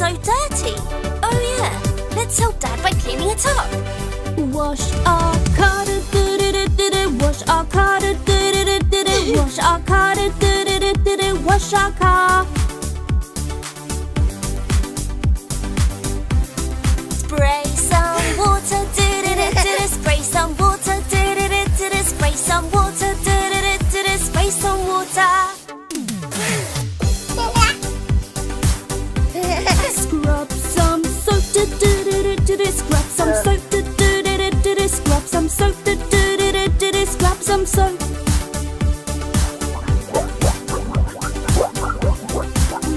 so dirty. Oh yeah, let's help Dad by cleaning it up. Wash our car, wash our car, wash our car, wash our car. Spray some water, spray some water, spray some water, spray some water. Scrub some soap, scrub some soap, scrub some soap, scrub some soap.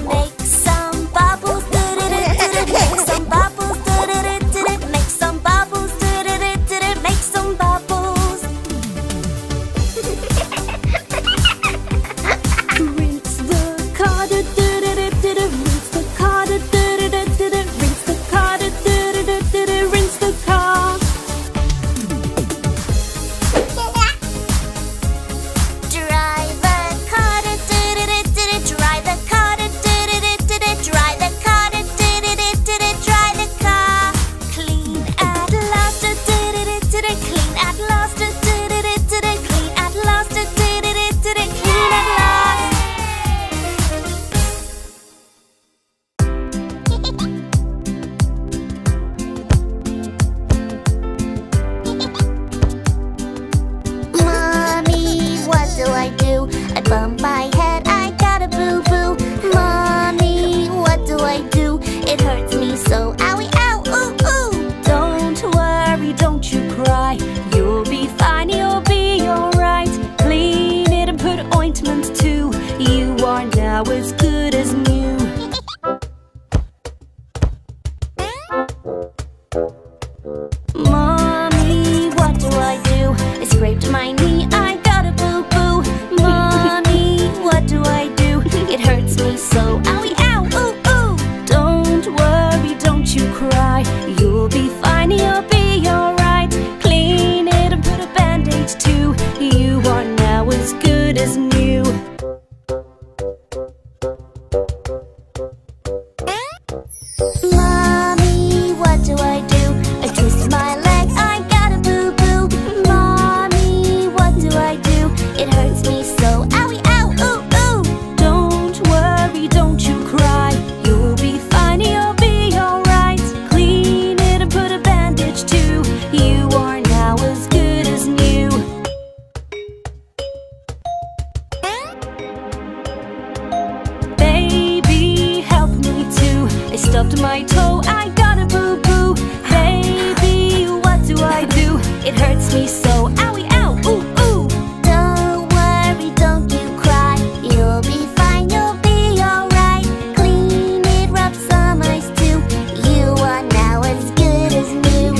Make some bubbles, make some bubbles, make some bubbles, make some bubbles. Rinse the car, rinse the car, rinse the car, rinse the car. Dry the car, dry the car, dry the car, dry the car. Clean at last, clean at last, clean at last, clean at last. Mommy, what do I do? I bump my head, I got a boo-boo. Mommy, what do I do? It hurts me so, owie, ow, ooh, ooh. Don't worry, don't you cry. You'll be fine, you'll be alright. Clean it and put ointment too. You are now as good as new. Mommy, what do I do? I scraped my knee, I got a boo-boo. Mommy, what do I do? It hurts me so, owie, ow, ooh, ooh. Don't worry, don't you cry. You'll be fine, you'll be alright. Clean it and put a band-aid too. You are now as good as new. Mommy, what do I do? I twist my leg, I got a boo-boo. Mommy, what do I do? It hurts me so, owie, ow, ooh, ooh. Don't worry, don't you cry. You'll be fine, you'll be alright. Clean it and put a bandage too. You are now as good as new. Baby, help me too. I stubbed my toe, I got a boo-boo. Baby, what do I do? It hurts me so, owie, ow, ooh, ooh. Don't worry, don't you cry. You'll be fine, you'll be alright. Clean it, rub some ice too. You are now as good as new.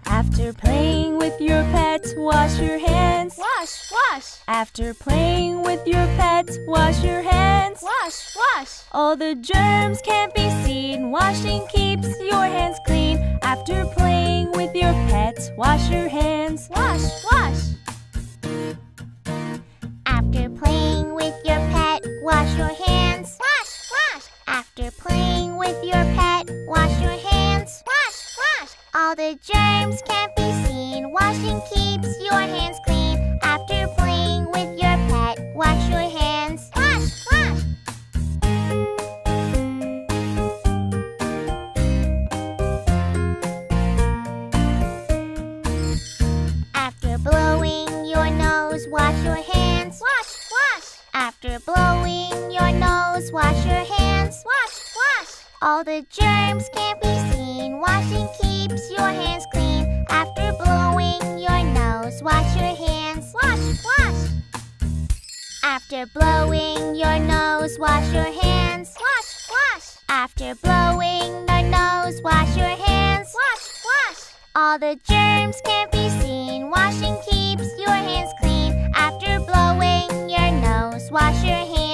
After playing with your pet, wash your hands. Wash, wash. After playing with your pet, wash your hands. Wash, wash. All the germs can't be seen. Washing keeps your hands clean. After playing with your pet, wash your hands. Wash, wash. After playing with your pet, wash your hands. Wash, wash. After playing with your pet, wash your hands. Wash, wash. All the germs can't be seen. Washing keeps your hands clean. After playing with your pet, wash your hands. Wash, wash. After blowing your nose, wash your hands. Wash, wash. After blowing your nose, wash your hands. Wash, wash. All the germs can't be seen. Washing keeps your hands clean. After blowing your nose, wash your hands. Wash, wash. After blowing your nose, wash your hands. Wash, wash. After blowing your nose, wash your hands. Wash, wash. All the germs can't be seen. Washing keeps your hands clean. After blowing your nose, wash your hands.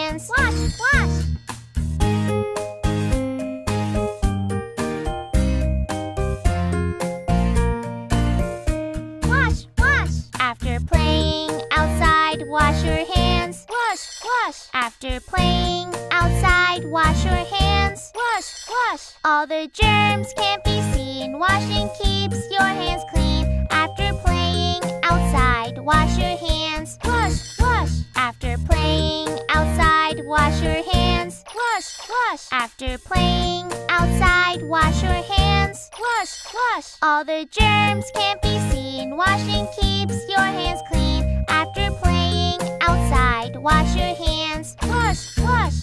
After playing outside, wash your hands. Wash, wash. All the germs can't be seen. Washing keeps your hands clean. After playing outside, wash your hands. Wash, wash. After playing outside, wash your hands. Wash, wash. After playing outside, wash your hands. Wash, wash. All the germs can't be seen. Washing keeps your hands clean. After playing outside, wash your hands. Wash, wash.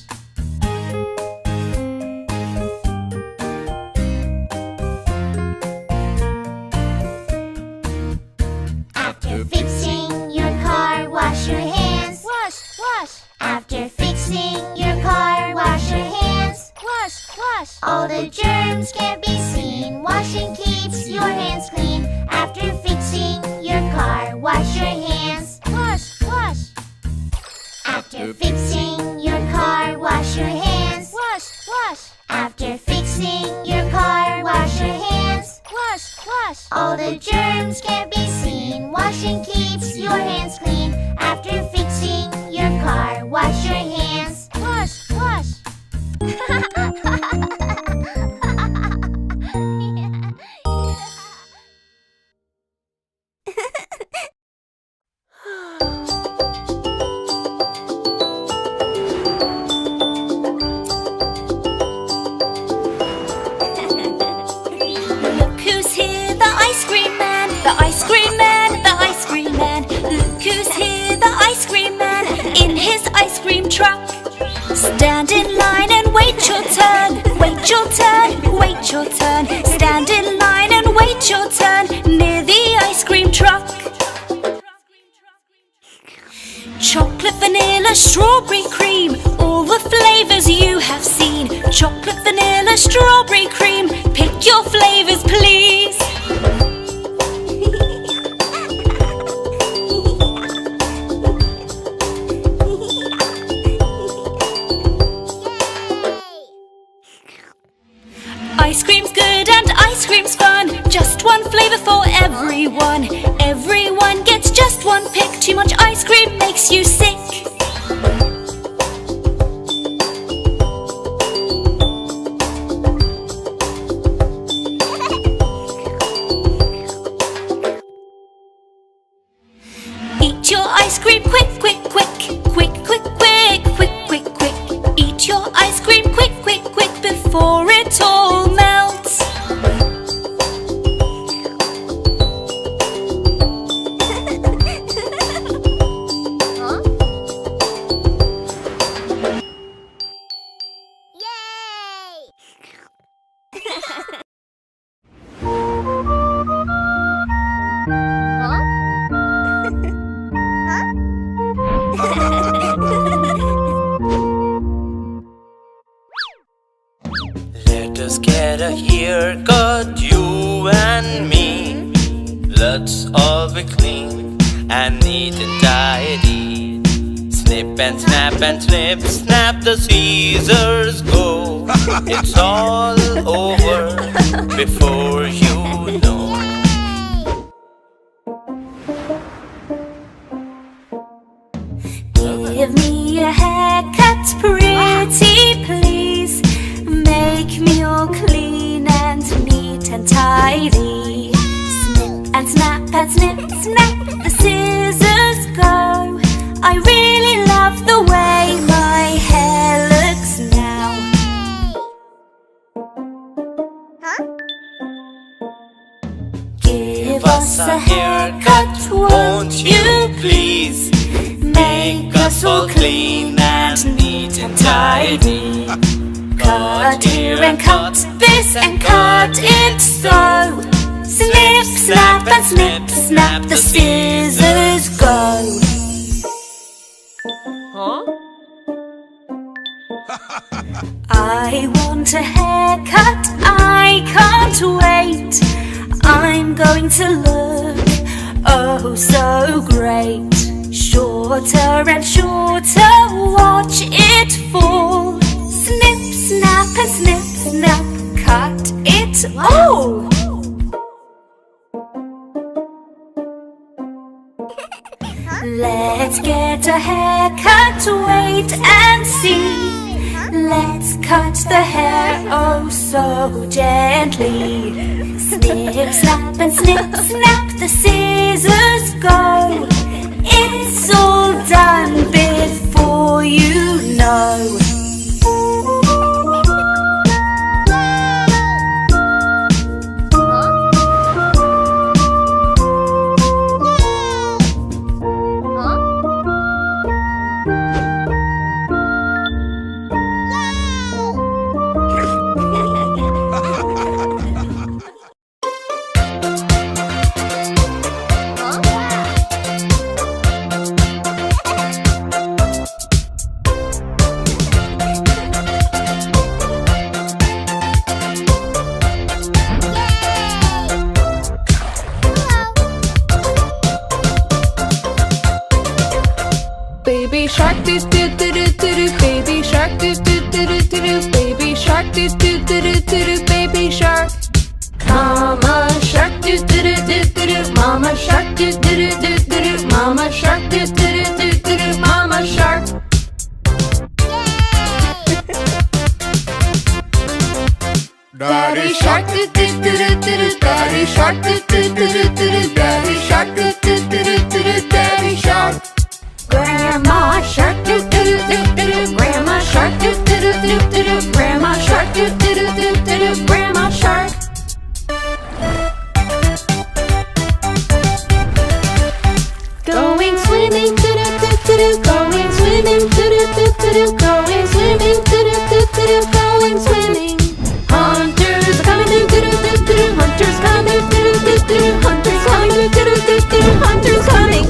After fixing your car, wash your hands. Wash, wash. After fixing your car, wash your hands. Wash, wash. All the germs can't be seen. Washing keeps your hands clean. After fixing your car, wash your hands. Wash, wash. After fixing your car, wash your hands. Wash, wash. After fixing your car, wash your hands. Wash, wash. All the germs can't be seen. Washing keeps your hands clean. After fixing your car, wash your hands. Wash, wash. Look who's here, the ice cream man, the ice cream man, the ice cream man. Look who's here, the ice cream man, in his ice cream truck. Stand in line and wait your turn, wait your turn, wait your turn. Stand in line and wait your turn near the ice cream truck. Chocolate, vanilla, strawberry cream, all the flavors you have seen. Chocolate, vanilla, strawberry cream, pick your flavors please. Ice cream's good and ice cream's fun. Just one flavor for everyone. Everyone gets just one pick. Too much ice cream makes you sick. Eat your ice cream quick, quick, quick. Quick, quick, quick, quick, quick, quick. Eat your ice cream quick, quick, quick before it all melts. Let us get a haircut, you and me. Let's all be clean and neat and tidy. Snip and snap and snip, snap, the scissors go. It's all over before you know. Give me a haircut, pretty please. Make me all clean and neat and tidy. Snip and snap and snip, snap, the scissors go. I really love the way my hair looks now. Give us a haircut, won't you please? Make us all clean and neat and tidy. Cut here and cut this and cut it so. Snip, snap and snip, snap, the scissors go. I want a haircut, I can't wait. I'm going to look oh so great. Shorter and shorter, watch it fall. Snip, snap and snip, snap, cut it all. Let's Let's get a haircut, wait and see. Let's cut the hair oh so gently. Snip, snap and snip, snap, the scissors go. It's all done before you know. Baby shark do do do do do do. Baby shark do do do do do do. Baby shark do do do do do do. Baby shark. Mama shark do do do do do do. Mama shark do do do do do do. Mama shark do do do do do do. Mama shark. Daddy shark do do do do do do. Daddy shark do do do do do do. Daddy shark do do do do do do. Daddy shark. Grandma shark do do do do do do. Grandma shark do do do do do do. Grandma shark do do do do do do. Grandma shark. Going swimming do do do do do. Going swimming do do do do do. Going swimming do do do do do. Going swimming. Hunters coming do do do do do. Hunters coming do do do do. Hunters coming do do do do. Hunters coming.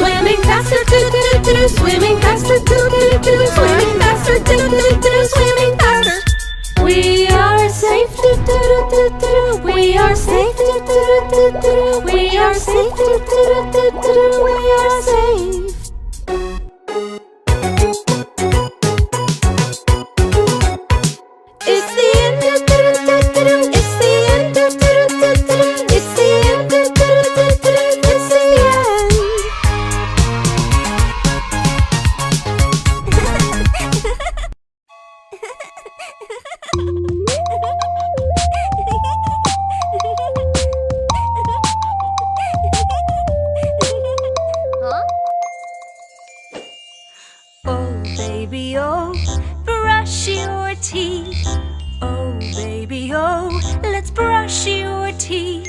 Swimming faster, do do do do. Swimming faster, do do do do. Swimming faster, do do do. Swimming faster. We are safe, do do do do. We are safe, do do do do. We are safe, do do do do. We are safe. It's the end, do do do do. It's the end, do do do do. It's the end, do do do do. It's the end. Oh, baby, oh, brush your teeth. Oh, baby, oh, let's brush your teeth.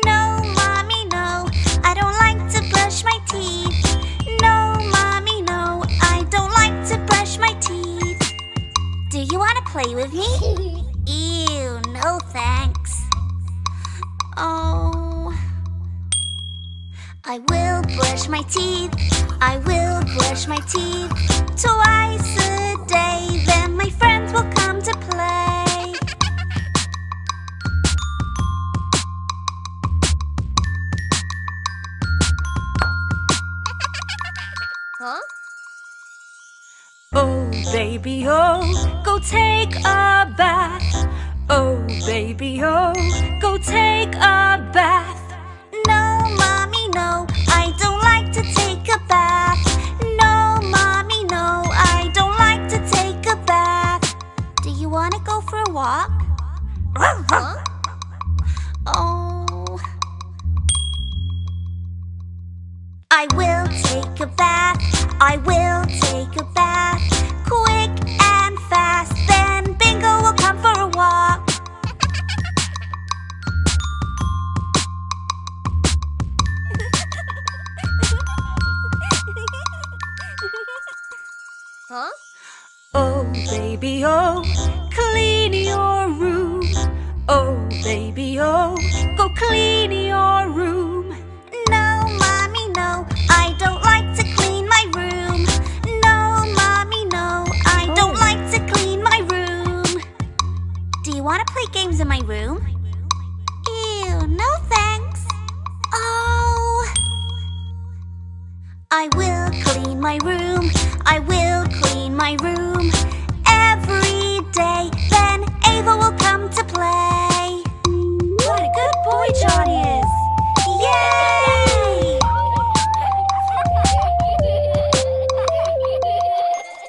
No, Mommy, no, I don't like to brush my teeth. No, Mommy, no, I don't like to brush my teeth. Do you want to play with me? Ew, no thanks. Oh, I will brush my teeth. I will brush my teeth twice a day. Then my friends will come to play. Huh? Oh, baby, oh, go take a bath. Oh, baby, oh, go take a bath. No, Mommy, no, I don't like to take a bath. No, Mommy, no, I don't like to take a bath. Do you want to go for a walk? Huh? Oh, I will take a bath. I will take a bath. Quick and fast. Then Bingo will come for a walk. Huh? Oh, baby, oh, clean your room. Oh, baby, oh, go clean your room. No, Mommy, no, I don't like to clean my room. No, Mommy, no, I don't like to clean my room. Do you want to play games in my room? Ew, no thanks. Oh, I will clean my room. I will clean my room every day. Then Ava will come to play.